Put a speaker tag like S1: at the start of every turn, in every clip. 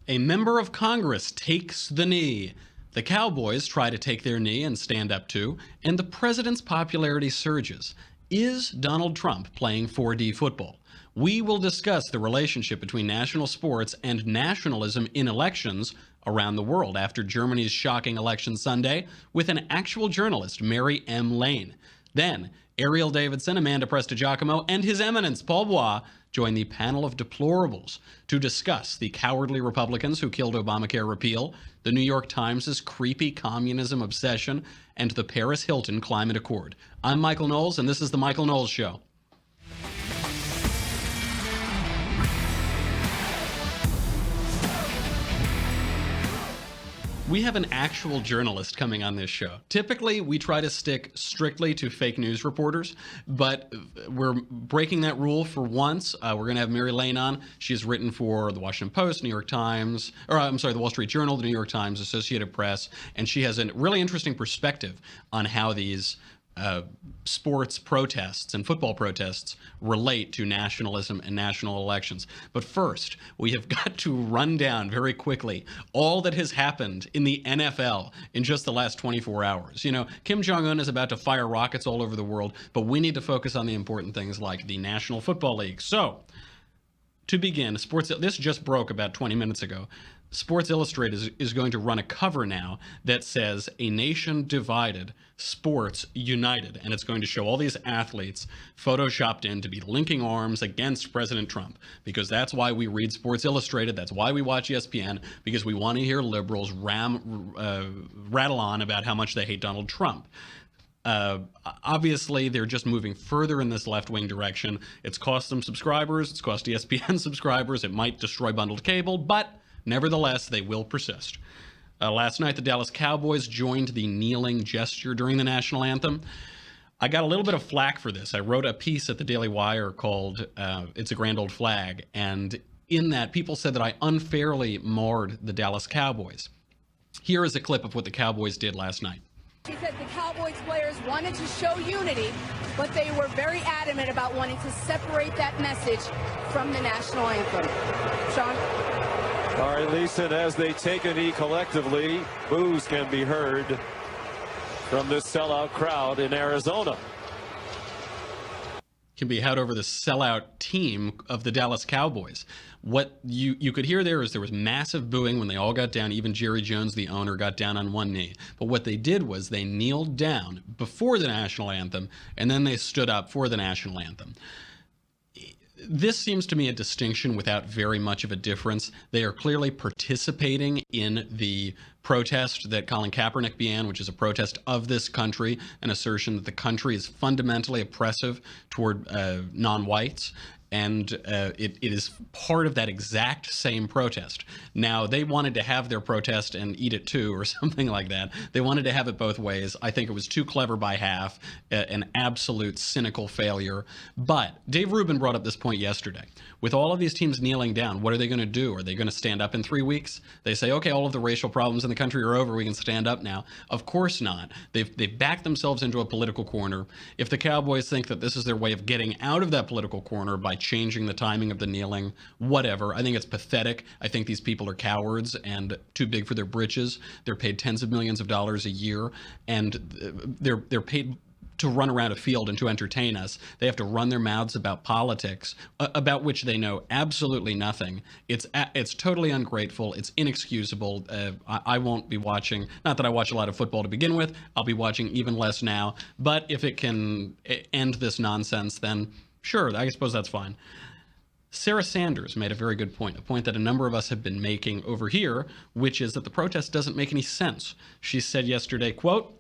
S1: A member of Congress takes the knee. The Cowboys try to take their knee and stand up to, and the president's popularity surges. Is Donald Trump playing 4D football? We will discuss the relationship between national sports and nationalism in elections around the world after Germany's shocking election Sunday with an actual journalist, Mary M. Lane. Then, Erielle Davidson, Amanda Prestigiacomo, and His Eminence, Paul Bois, join the Panel of Deplorables to discuss the cowardly Republicans who killed Obamacare repeal, the New York Times' creepy communism obsession, and the Paris Hilton Climate Accord. I'm Michael Knowles, and this is The Michael Knowles Show. We have an actual journalist coming on this show. Typically, we try to stick strictly to fake news reporters, but we're breaking that rule for once. We're going to have Mary Lane on. She's written for the Washington Post, New York Times, the Wall Street Journal, the New York Times, Associated Press, and she has a really interesting perspective on how these sports protests and football protests relate to nationalism and national elections. But first, we have got to run down very quickly all that has happened in the NFL in just the last 24 hours. You know, Kim Jong-un is about to fire rockets all over the world, but we need to focus on the important things like the National Football League. So, to begin, this just broke about 20 minutes ago. Sports Illustrated is going to run a cover now that says "A Nation Divided, Sports United," and it's going to show all these athletes photoshopped in to be linking arms against President Trump, because that's why we read Sports Illustrated, that's why we watch ESPN, because we want to hear liberals rattle on about how much they hate Donald Trump. Obviously, they're just moving further in this left-wing direction. It's cost them subscribers, it's cost ESPN subscribers, it might destroy bundled cable, but nevertheless, they will persist. Last night, the Dallas Cowboys joined the kneeling gesture during the national anthem. I got a little bit of flack for this. I wrote a piece at the Daily Wire called "It's a Grand Old Flag," and in that, people said that I unfairly marred the Dallas Cowboys. Here is a clip of what the Cowboys did last night.
S2: He said the Cowboys players wanted to show unity, but they were very adamant about wanting to separate that message from the national anthem. Sean?
S3: All right, Lisa, and as they take a knee collectively, boos can be heard from this sellout crowd in Arizona.
S1: Can be heard over the sellout team of the Dallas Cowboys. What you could hear there is there was massive booing when they all got down. Even Jerry Jones, the owner, got down on one knee. But what they did was they kneeled down before the national anthem, and then they stood up for the national anthem. This seems to me a distinction without very much of a difference. They are clearly participating in the protest that Colin Kaepernick began, which is a protest of this country, an assertion that the country is fundamentally oppressive toward non-whites. And it is part of that exact same protest. Now, they wanted to have their protest and eat it too, or something like that. They wanted to have it both ways. I think it was too clever by half, an absolute cynical failure. But Dave Rubin brought up this point yesterday. With all of these teams kneeling down, what are they going to do? Are they going to stand up in 3 weeks? They say, okay, all of the racial problems in the country are over. We can stand up now. Of course not. They've backed themselves into a political corner. If the Cowboys think that this is their way of getting out of that political corner by changing the timing of the kneeling, whatever. I think it's pathetic. I think these people are cowards and too big for their britches. They're paid tens of millions of dollars a year, and they're paid to run around a field and to entertain us. They have to run their mouths about politics, about which they know absolutely nothing. It's totally ungrateful. It's inexcusable. I won't be watching. Not that I watch a lot of football to begin with. I'll be watching even less now. But if it can end this nonsense, then sure, I suppose that's fine. Sarah Sanders made a very good point, a point that a number of us have been making over here, which is that the protest doesn't make any sense. She said yesterday, quote,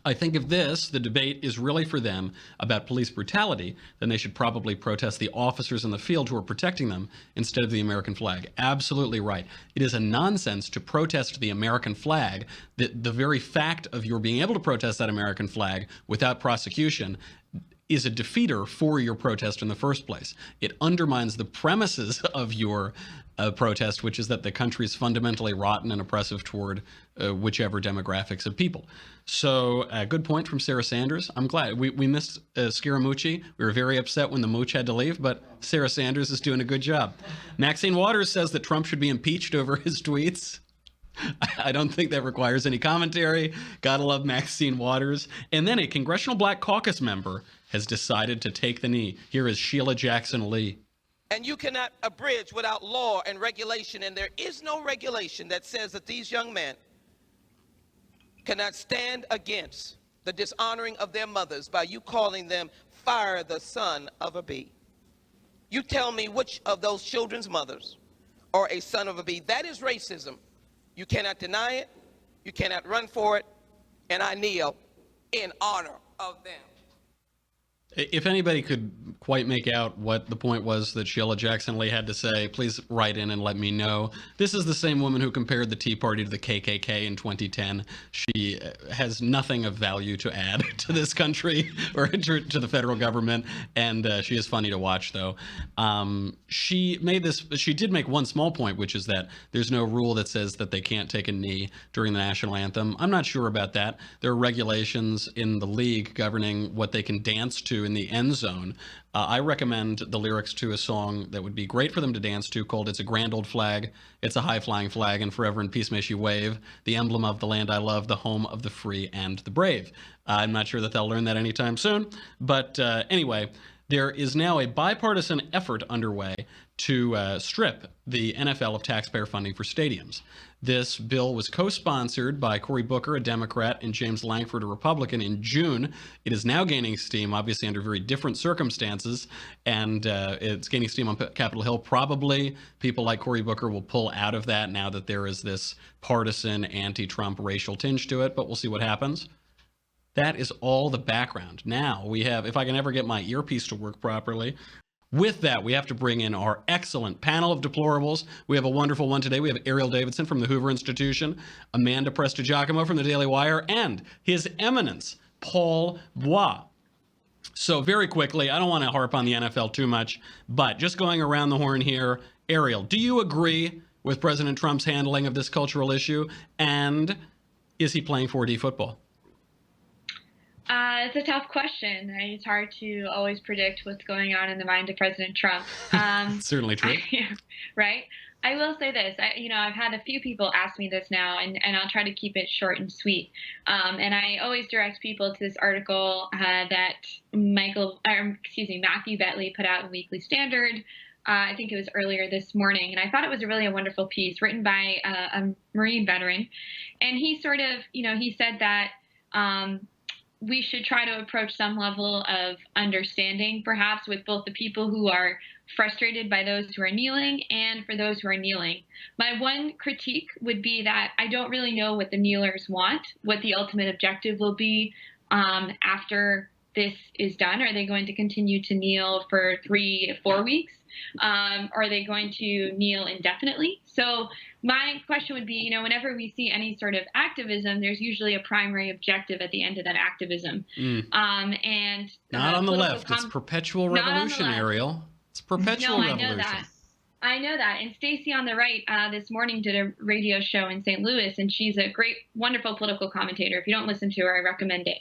S1: "I think if the debate is really for them about police brutality, then they should probably protest the officers in the field who are protecting them instead of the American flag." Absolutely right. It is a nonsense to protest the American flag. The very fact of your being able to protest that American flag without prosecution is a defeater for your protest in the first place. It undermines the premises of your protest, which is that the country is fundamentally rotten and oppressive toward whichever demographics of people. So good point from Sarah Sanders. I'm glad. We missed Scaramucci. We were very upset when the mooch had to leave, but Sarah Sanders is doing a good job. Maxine Waters says that Trump should be impeached over his tweets. I don't think that requires any commentary. Gotta love Maxine Waters. And then a Congressional Black Caucus member has decided to take the knee. Here is Sheila Jackson Lee.
S4: And you cannot abridge without law and regulation. And there is no regulation that says that these young men cannot stand against the dishonoring of their mothers by you calling them fire the son of a bee. You tell me which of those children's mothers are a son of a bee. That is racism. You cannot deny it. You cannot run for it. And I kneel in honor of them.
S1: If anybody could quite make out what the point was that Sheila Jackson Lee had to say, please write in and let me know. This is the same woman who compared the Tea Party to the KKK in 2010. She has nothing of value to add to this country or to the federal government, and she is funny to watch, though. She did make one small point, which is that there's no rule that says that they can't take a knee during the national anthem. I'm not sure about that. There are regulations in the league governing what they can dance to in the end zone. I recommend the lyrics to a song that would be great for them to dance to called It's a Grand Old Flag, It's a High-Flying Flag, and Forever in Peace May She Wave, the emblem of the land I love, the home of the free and the brave. I'm not sure that they'll learn that anytime soon, but anyway, there is now a bipartisan effort underway to strip the NFL of taxpayer funding for stadiums. This bill was co-sponsored by Cory Booker, a Democrat, and James Lankford, a Republican, in June. It is now gaining steam, obviously under very different circumstances, and it's gaining steam on Capitol Hill. Probably people like Cory Booker will pull out of that now that there is this partisan, anti-Trump racial tinge to it, but we'll see what happens. That is all the background. Now we have, if I can ever get my earpiece to work properly, with that, we have to bring in our excellent panel of deplorables. We have a wonderful one today. We have Erielle Davidson from the Hoover Institution, Amanda Prestigiacomo from the Daily Wire, and His Eminence, Paul Bois. So very quickly, I don't want to harp on the NFL too much, but just going around the horn here, Erielle, do you agree with President Trump's handling of this cultural issue? And is he playing 4D football?
S5: It's a tough question. It's hard to always predict what's going on in the mind of President Trump.
S1: Certainly true.
S5: Right? I will say this. I've had a few people ask me this now, and I'll try to keep it short and sweet. And I always direct people to this article that Matthew Betley put out in Weekly Standard. I think it was earlier this morning, and I thought it was a wonderful piece written by a Marine veteran. And he sort of, he said that we should try to approach some level of understanding, perhaps, with both the people who are frustrated by those who are kneeling and for those who are kneeling. My one critique would be that I don't really know what the kneelers want, what the ultimate objective will be after this is done. Are they going to continue to kneel for 3 to 4 weeks? Are they going to kneel indefinitely? So my question would be, whenever we see any sort of activism, there's usually a primary objective at the end of that activism. And
S1: not on the left. It's perpetual revolution, Erielle. It's perpetual revolution.
S5: I know that. And Stacey on the right this morning did a radio show in St. Louis, and she's a great, wonderful political commentator. If you don't listen to her, I recommend it.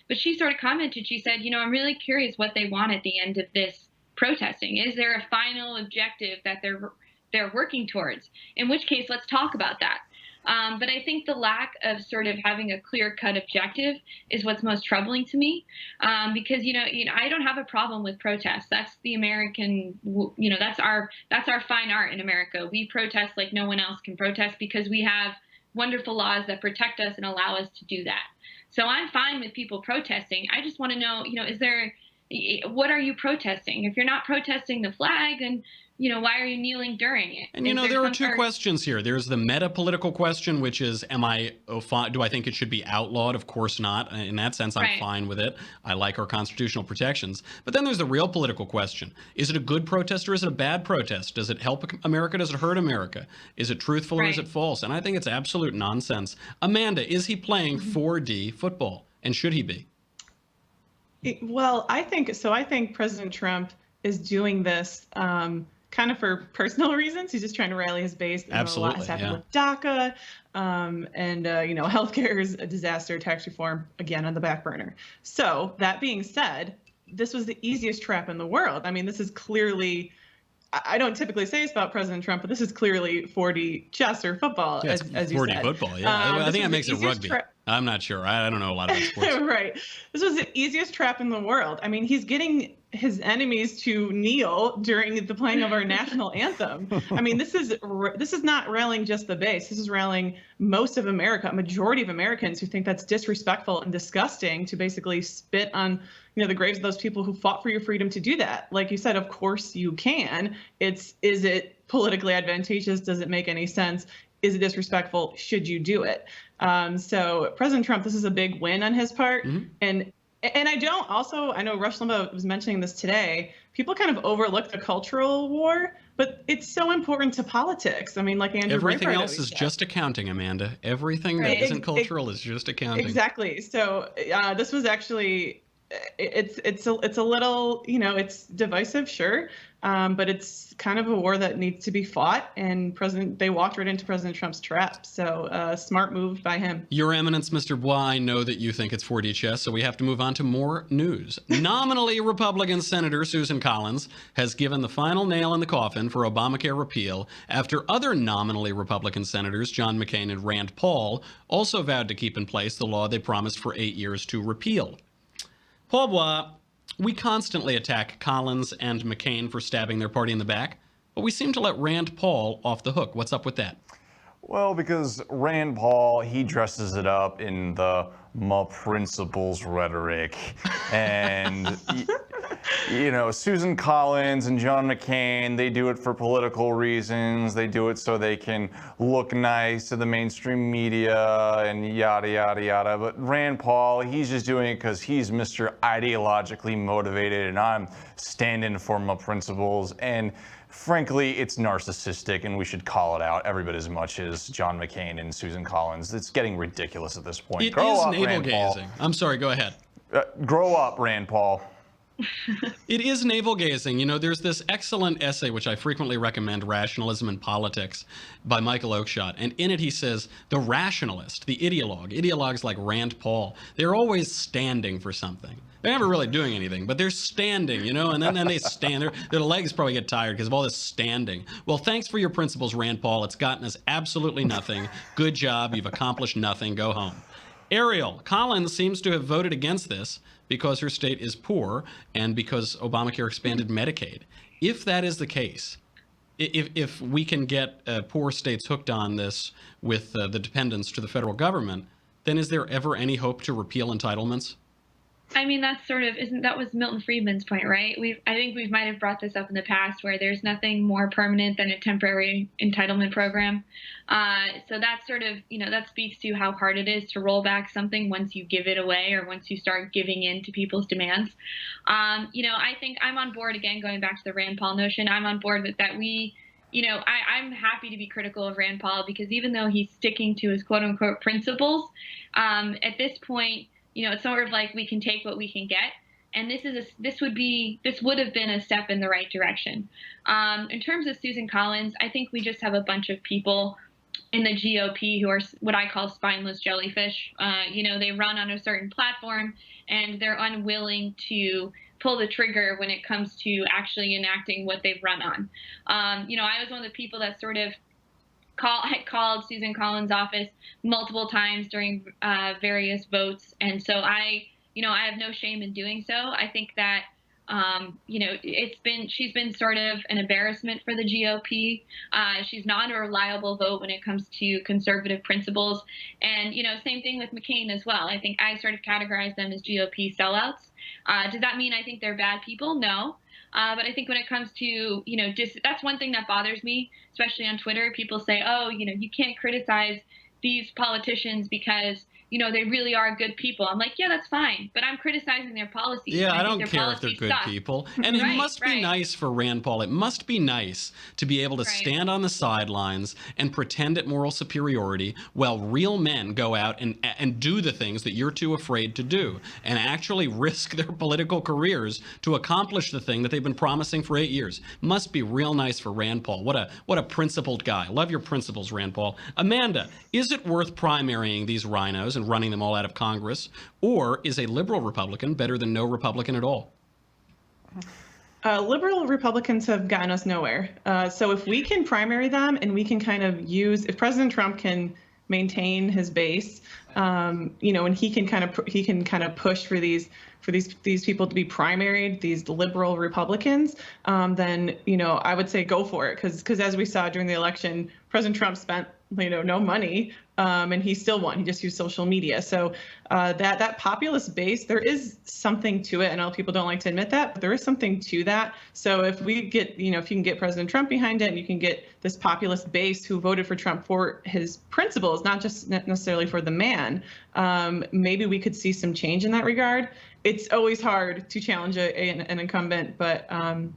S5: But she sort of commented, she said, I'm really curious what they want at the end of this protesting. Is there a final objective that they're working towards? In which case, let's talk about that. But I think the lack of sort of having a clear-cut objective is what's most troubling to me, because I don't have a problem with protests. That's the American, that's our fine art in America. We protest like no one else can protest because we have wonderful laws that protect us and allow us to do that. So I'm fine with people protesting. I just want to know, what are you protesting? If you're not protesting the flag, and why are you kneeling during it?
S1: And there are two questions here. There's the meta-political question, which is, do I think it should be outlawed? Of course not. In that sense, I'm fine with it. I like our constitutional protections. But then there's the real political question. Is it a good protest or is it a bad protest? Does it help America? Does it hurt America? Is it truthful or is it false? And I think it's absolute nonsense. Amanda, is he playing 4D football? And should he be?
S6: Well, I think President Trump is doing this kind of for personal reasons. He's just trying to rally his base.
S1: Absolutely,
S6: a lot has happened with DACA, and healthcare is a disaster. Tax reform again on the back burner. So that being said, this was the easiest trap in the world. I mean, this is clearly. I don't typically say this about President Trump, but this is clearly 4D chess or football,
S1: yeah,
S6: as you
S1: 4D
S6: said.
S1: football, yeah. I think that makes it rugby. I'm not sure. I don't know a lot about sports.
S6: Right. This was the easiest trap in the world. I mean, he's getting his enemies to kneel during the playing of our national anthem. I mean, this is not rallying just the base. This is rallying most of America, a majority of Americans who think that's disrespectful and disgusting to basically spit on, the graves of those people who fought for your freedom to do that. Like you said, of course you can. Is it politically advantageous? Does it make any sense? Is it disrespectful? Should you do it? So President Trump, this is a big win on his part.
S1: Mm-hmm.
S6: And I know Rush Limbaugh was mentioning this today. People kind of overlook the cultural war, but it's so important to politics. I mean, like Andrew
S1: Everything
S6: Breitbart
S1: else is
S6: said.
S1: Just accounting, Amanda. Everything that isn't cultural is just accounting.
S6: Exactly. So this was actually, it's a little, it's divisive, sure. But it's kind of a war that needs to be fought, and they walked right into President Trump's trap. So smart move by him.
S1: Your Eminence, Mr. Bois, I know that you think it's 4D chess, so we have to move on to more news. Nominally Republican Senator Susan Collins has given the final nail in the coffin for Obamacare repeal after other nominally Republican senators, John McCain and Rand Paul, also vowed to keep in place the law they promised for 8 years to repeal. Paul Bois, we constantly attack Collins and McCain for stabbing their party in the back, but we seem to let Rand Paul off the hook. What's up with that?
S7: Well, because Rand Paul, he dresses it up in the "my principles" rhetoric. And, Susan Collins and John McCain, they do it for political reasons. They do it so they can look nice to the mainstream media and yada, yada, yada. But Rand Paul, he's just doing it because he's Mr. ideologically motivated, and I'm standing for my principles. And frankly, it's narcissistic, and we should call it out every bit as much as John McCain and Susan Collins. It's getting ridiculous at this point.
S1: It is navel-gazing. I'm sorry, go ahead.
S7: Grow up, Rand Paul.
S1: It is navel-gazing. There's this excellent essay, which I frequently recommend, Rationalism in Politics, by Michael Oakeshott. And in it he says, the rationalist, the ideologues like Rand Paul, they're always standing for something. They're never really doing anything, but they're standing, and then they stand. Their legs probably get tired because of all this standing. Well, thanks for your principles, Rand Paul. It's gotten us absolutely nothing. Good job. You've accomplished nothing. Go home. Erielle, Collins seems to have voted against this because her state is poor and because Obamacare expanded Medicaid. If that is the case, if we can get poor states hooked on this with the dependence to the federal government, then is there ever any hope to repeal entitlements?
S5: I mean, that was Milton Friedman's point, right? I think we might have brought this up in the past, where there's nothing more permanent than a temporary entitlement program. So that sort of, that speaks to how hard it is to roll back something once you give it away or once you start giving in to people's demands. I think I'm on board, again, going back to the Rand Paul notion, I'm on board with that. I'm happy to be critical of Rand Paul because even though he's sticking to his quote unquote principles, at this point, it's sort of like we can take what we can get. And this would have been a step in the right direction. In terms of Susan Collins, I think we just have a bunch of people in the GOP who are what I call spineless jellyfish. They run on a certain platform and they're unwilling to pull the trigger when it comes to actually enacting what they've run on. I was one of the people that sort of called Susan Collins' office multiple times during various votes, and so I have no shame in doing so. I think that she's been sort of an embarrassment for the GOP. She's not a reliable vote when it comes to conservative principles, and same thing with McCain as well. I think I sort of categorize them as GOP sellouts. Does that mean I think they're bad people? No. But I think when it comes to, that's one thing that bothers me, especially on Twitter. People say, oh, you can't criticize these politicians because, they really are good people. I'm like, yeah, that's fine, but I'm criticizing their policies.
S1: Yeah, I
S5: think
S1: don't
S5: their
S1: care if they're
S5: policies
S1: good
S5: suck.
S1: people. And it must be nice for Rand Paul. It must be nice to be able to stand on the sidelines and pretend at moral superiority while real men go out and do the things that you're too afraid to do and actually risk their political careers to accomplish the thing that they've been promising for 8 years. Must be real nice for Rand Paul. What a principled guy. Love your principles, Rand Paul. Amanda, is it worth primarying these rhinos and running them all out of Congress, or is a liberal Republican better than no Republican at all?
S6: Liberal Republicans have gotten us nowhere. So if we can primary them and we can kind of if President Trump can maintain his base, and he can kind of push for these people to be primaried, these liberal Republicans, then I would say go for it, because as we saw during the election, President Trump spent no money, and he still won. He just used social media. So that populist base, there is something to it. I know people don't like to admit that, but there is something to that. So if we get, if you can get President Trump behind it, and you can get this populist base who voted for Trump for his principles, not just necessarily for the man, maybe we could see some change in that regard. It's always hard to challenge an incumbent, but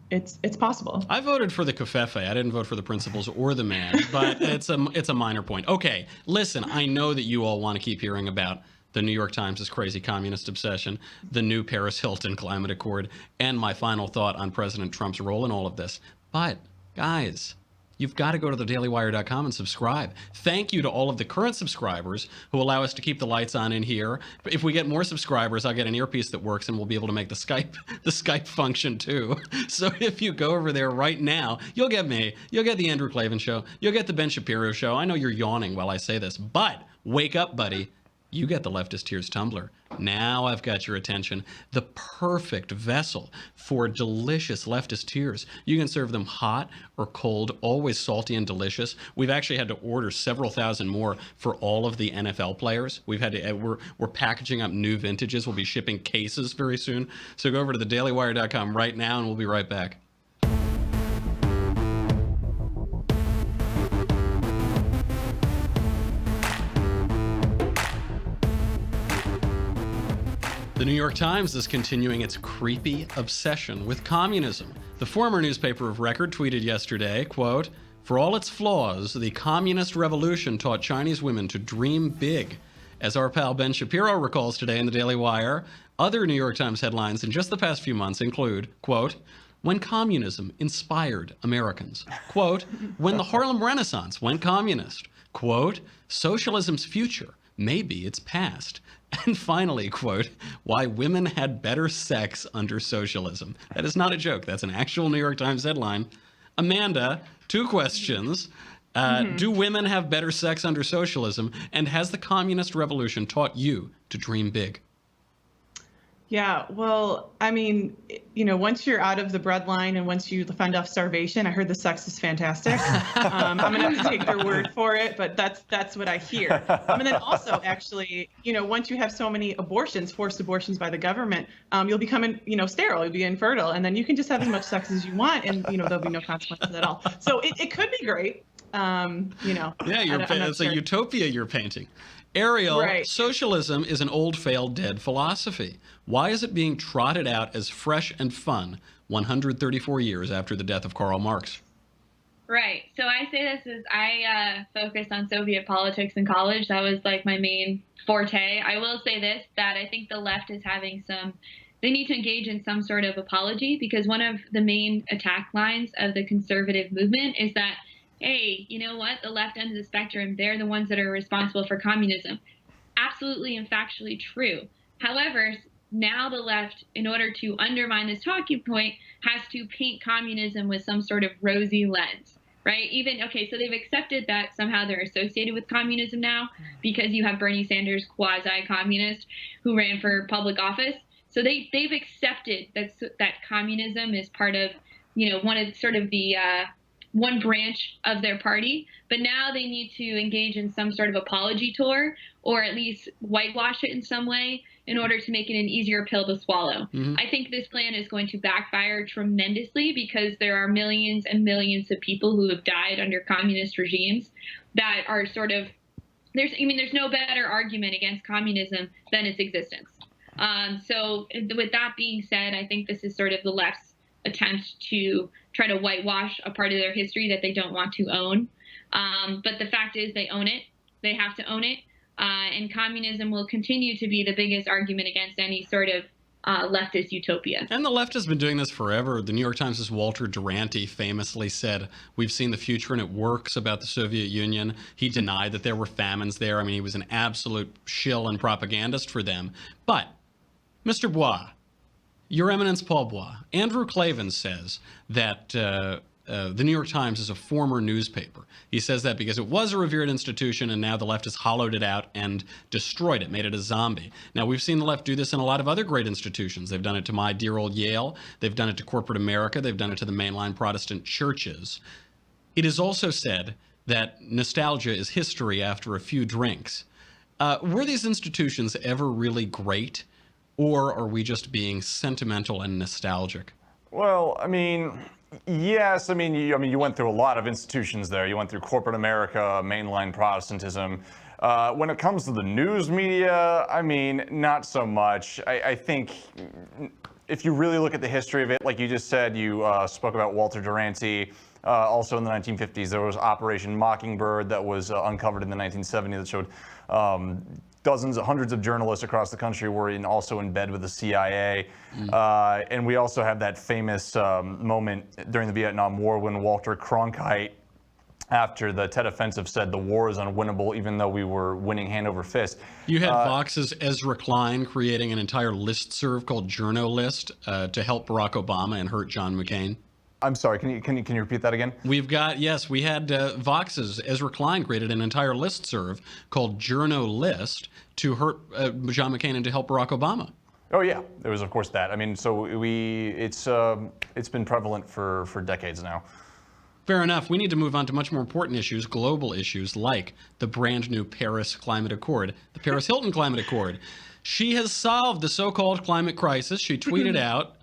S6: it's possible.
S1: I voted for the Covfefe. I didn't vote for the principles or the man, but it's a minor point. Okay, listen, I know that you all want to keep hearing about the New York Times' crazy communist obsession, the new Paris Hilton Climate Accord, and my final thought on President Trump's role in all of this. But, guys, you've got to go to thedailywire.com and subscribe. Thank you to all of the current subscribers who allow us to keep the lights on in here. If we get more subscribers, I'll get an earpiece that works, and we'll be able to make the Skype function too. So if you go over there right now, you'll get me, you'll get the Andrew Klavan Show, you'll get the Ben Shapiro Show. I know you're yawning while I say this, but wake up, buddy. You get the Leftist Tears tumbler. Now I've got your attention. The perfect vessel for delicious leftist tears. You can serve them hot or cold, always salty and delicious. We've actually had to order several thousand more for all of the NFL players. We're packaging up new vintages. We'll be shipping cases very soon. So go over to thedailywire.com right now, and we'll be right back. The New York Times is continuing its creepy obsession with communism. The former newspaper of record tweeted yesterday, quote, "For all its flaws, the communist revolution taught Chinese women to dream big." As our pal Ben Shapiro recalls today in the Daily Wire, other New York Times headlines in just the past few months include, quote, "When communism inspired Americans." Quote, "When the Harlem Renaissance went communist." Quote, "Socialism's future may be its past." And finally, quote, "Why women had better sex under socialism." That is not a joke. That's an actual New York Times headline. Amanda, two questions. Do women have better sex under socialism? And has the communist revolution taught you to dream big?
S6: Yeah, well, I mean, once you're out of the breadline and once you fend off starvation, I heard the sex is fantastic. I'm gonna have to take their word for it, but that's what I hear. And then also, actually, once you have so many abortions, forced abortions by the government, you'll become, sterile, you'll be infertile, and then you can just have as much sex as you want, and there'll be no consequences at all. So it could be great. Yeah,
S1: it's a utopia you're painting. Erielle,
S6: right.
S1: Socialism is an old, failed, dead philosophy. Why is it being trotted out as fresh and fun 134 years after the death of Karl Marx?
S5: Right. So I say this as I focused on Soviet politics in college. That was like my main forte. I will say this, that I think the left is having they need to engage in some sort of apology, because one of the main attack lines of the conservative movement is that, hey, you know what? The left end of the spectrum, they're the ones that are responsible for communism. Absolutely and factually true. However, now the left, in order to undermine this talking point, has to paint communism with some sort of rosy lens, right? So they've accepted that somehow they're associated with communism now, because you have Bernie Sanders, quasi-communist, who ran for public office. So they've accepted that communism is part of, one of sort of the one branch of their party, but now they need to engage in some sort of apology tour, or at least whitewash it in some way in order to make it an easier pill to swallow. Mm-hmm. I think this plan is going to backfire tremendously, because there are millions and millions of people who have died under communist regimes that are sort of, there's no better argument against communism than its existence. So with that being said, I think this is sort of the left's attempt to try to whitewash a part of their history that they don't want to own. But the fact is they own it. They have to own it. And communism will continue to be the biggest argument against any sort of leftist utopia.
S1: And the left has been doing this forever. The New York Times' Walter Duranty famously said, "We've seen the future and it works," about the Soviet Union. He denied that there were famines there. I mean, he was an absolute shill and propagandist for them. But, Mr. Bois, Your Eminence Paul Bois, Andrew Klavan says that the New York Times is a former newspaper. He says that because it was a revered institution and now the left has hollowed it out and destroyed it, made it a zombie. Now, we've seen the left do this in a lot of other great institutions. They've done it to my dear old Yale. They've done it to corporate America. They've done it to the mainline Protestant churches. It is also said that nostalgia is history after a few drinks. Were these institutions ever really great, or are we just being sentimental and nostalgic?
S7: Well, I mean, yes. I mean, you went through a lot of institutions there. You went through corporate America, mainline Protestantism. When it comes to the news media, I mean, not so much. I think if you really look at the history of it, like you just said, you spoke about Walter Duranty. Also in the 1950s, there was Operation Mockingbird that was uncovered in the 1970s that showed hundreds of journalists across the country were also in bed with the CIA. And we also have that famous moment during the Vietnam War when Walter Cronkite, after the Tet Offensive, said the war is unwinnable even though we were winning hand over fist.
S1: You had Vox's Ezra Klein creating an entire listserv called Journo List to help Barack Obama and hurt John McCain.
S7: I'm sorry, can you repeat that again?
S1: We had Vox's Ezra Klein created an entire listserv called Journo List to hurt John McCain and to help Barack Obama.
S7: Oh yeah, there was of course that. I mean, so it's been prevalent for decades now.
S1: Fair enough. We need to move on to much more important issues, global issues, like the brand new Paris Climate Accord, the Paris Hilton Climate Accord. She has solved the so-called climate crisis. She tweeted out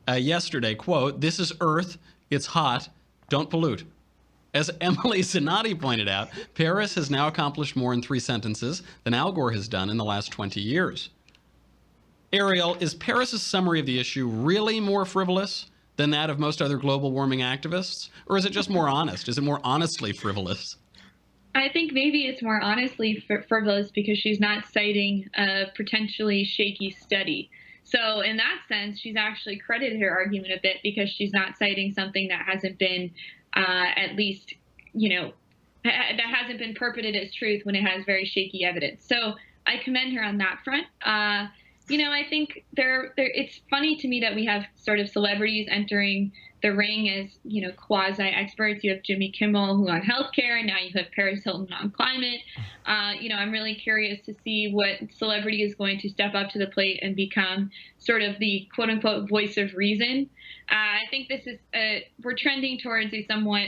S1: yesterday, quote, "This is Earth. It's hot. Don't pollute." As Emily Zanotti pointed out, Paris has now accomplished more in 3 sentences than Al Gore has done in the last 20 years. Erielle, is Paris's summary of the issue really more frivolous than that of most other global warming activists? Or is it just more honest? Is it more honestly frivolous?
S5: I think maybe it's more honestly frivolous because she's not citing a potentially shaky study. So in that sense, she's actually credited her argument a bit because she's not citing something that hasn't been at least, that hasn't been purported as truth when it has very shaky evidence. So I commend her on that front. I think it's funny to me that we have sort of celebrities entering the ring as, quasi-experts. You have Jimmy Kimmel, who on healthcare, and now you have Paris Hilton on climate. I'm really curious to see what celebrity is going to step up to the plate and become sort of the quote-unquote voice of reason. I think this is we're trending towards a somewhat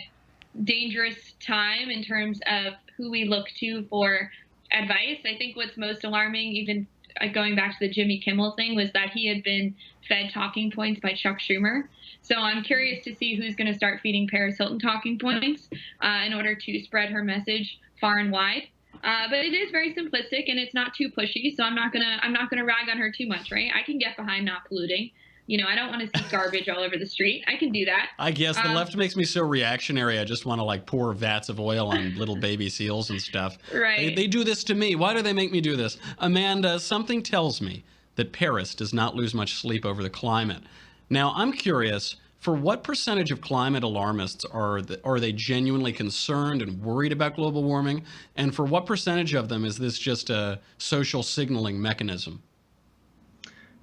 S5: dangerous time in terms of who we look to for advice. I think what's most alarming, even going back to the Jimmy Kimmel thing, was that he had been fed talking points by Chuck Schumer. So I'm curious to see who's going to start feeding Paris Hilton talking points in order to spread her message far and wide. But it is very simplistic and it's not too pushy. So I'm not gonna rag on her too much, right? I can get behind not polluting. I don't want to see garbage all over the street. I can do that.
S1: I guess the left makes me so reactionary. I just want to pour vats of oil on little baby seals and stuff.
S5: Right.
S1: They do this to me. Why do they make me do this? Amanda, something tells me that Paris does not lose much sleep over the climate. Now, I'm curious, for what percentage of climate alarmists are they genuinely concerned and worried about global warming? And for what percentage of them is this just a social signaling mechanism?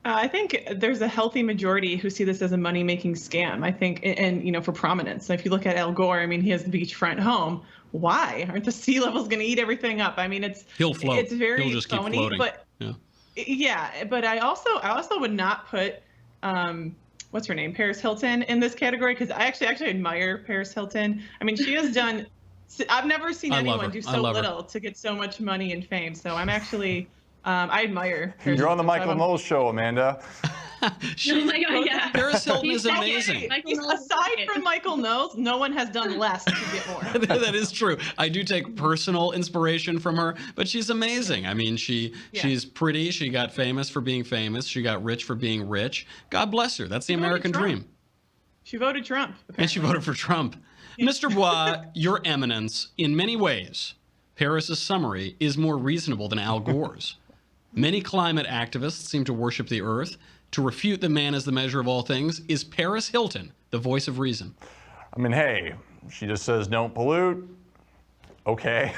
S6: I think there's a healthy majority who see this as a money-making scam. I think, and for prominence. So if you look at Al Gore, I mean, he has the beachfront home. Why aren't the sea levels going to eat everything up? I mean,
S1: he'll float.
S6: It's very
S1: He'll just
S6: phony,
S1: keep floating.
S6: But yeah. But I also would not put what's her name, Paris Hilton, in this category because I actually admire Paris Hilton. I mean, she has done. I've never seen anyone do so little to get so much money and fame. So I'm actually. I admire Paris
S7: You're on the
S6: Hilton,
S7: Michael Knowles show, Amanda.
S1: She,
S5: my God, yeah.
S1: Paris Hilton
S5: He's
S1: is amazing.
S6: Aside from Michael Knowles, no one has done less to get more.
S1: That is true. I do take personal inspiration from her, but she's amazing. I mean, she's pretty. She got famous for being famous. She got rich for being rich. God bless her. That's the American dream.
S6: She voted Trump. Apparently.
S1: And she voted for Trump. Mr. Bois, your eminence, in many ways, Paris's summary is more reasonable than Al Gore's. Many climate activists seem to worship the earth. To refute the man as the measure of all things is Paris Hilton, the voice of reason.
S7: I mean, hey, she just says don't pollute. Okay.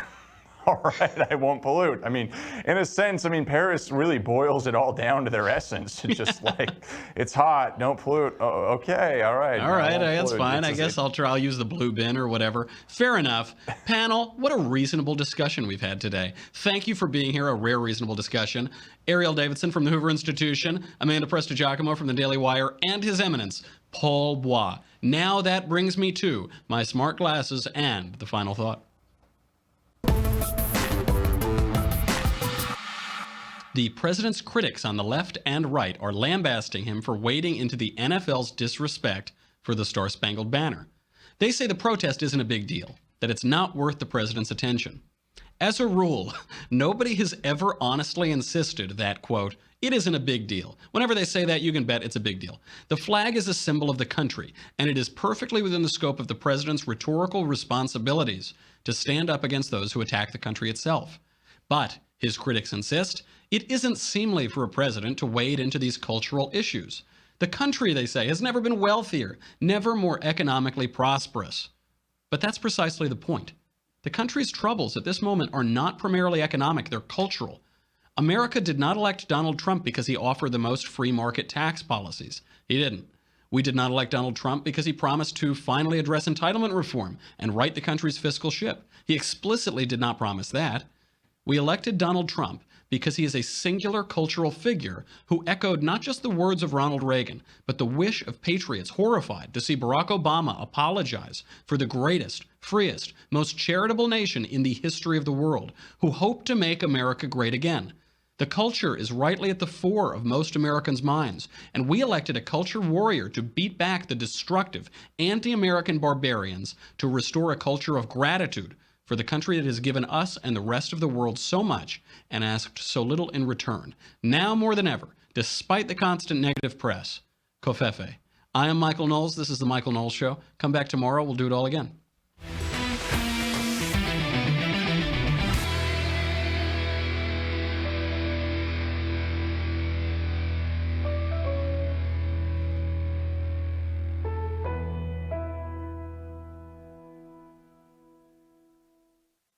S7: All right, I won't pollute. I mean, in a sense, I mean, Paris really boils it all down to their essence. It's just like, it's hot, don't pollute. Oh, okay, all right.
S1: All right, that's fine. I guess I'll use the blue bin or whatever. Fair enough. Panel, what a reasonable discussion we've had today. Thank you for being here, a rare reasonable discussion. Erielle Davidson from the Hoover Institution, Amanda Prestigiacomo from the Daily Wire, and His Eminence, Paul Bois. Now that brings me to my smart glasses and the final thought. The president's critics on the left and right are lambasting him for wading into the NFL's disrespect for the Star-Spangled Banner. They say the protest isn't a big deal, that it's not worth the president's attention. As a rule, nobody has ever honestly insisted that, quote, it isn't a big deal. Whenever they say that, you can bet it's a big deal. The flag is a symbol of the country, and it is perfectly within the scope of the president's rhetorical responsibilities to stand up against those who attack the country itself. But, his critics insist, it isn't seemly for a president to wade into these cultural issues. The country, they say, has never been wealthier, never more economically prosperous. But that's precisely the point. The country's troubles at this moment are not primarily economic, they're cultural. America did not elect Donald Trump because he offered the most free market tax policies. He didn't. We did not elect Donald Trump because he promised to finally address entitlement reform and right the country's fiscal ship. He explicitly did not promise that. We elected Donald Trump because he is a singular cultural figure who echoed not just the words of Ronald Reagan, but the wish of patriots horrified to see Barack Obama apologize for the greatest, freest, most charitable nation in the history of the world, who hoped to make America great again. The culture is rightly at the fore of most Americans' minds, and we elected a culture warrior to beat back the destructive, anti-American barbarians to restore a culture of gratitude for the country that has given us and the rest of the world so much and asked so little in return. Now more than ever, despite the constant negative press. Covfefe. I am Michael Knowles. This is The Michael Knowles Show. Come back tomorrow. We'll do it all again.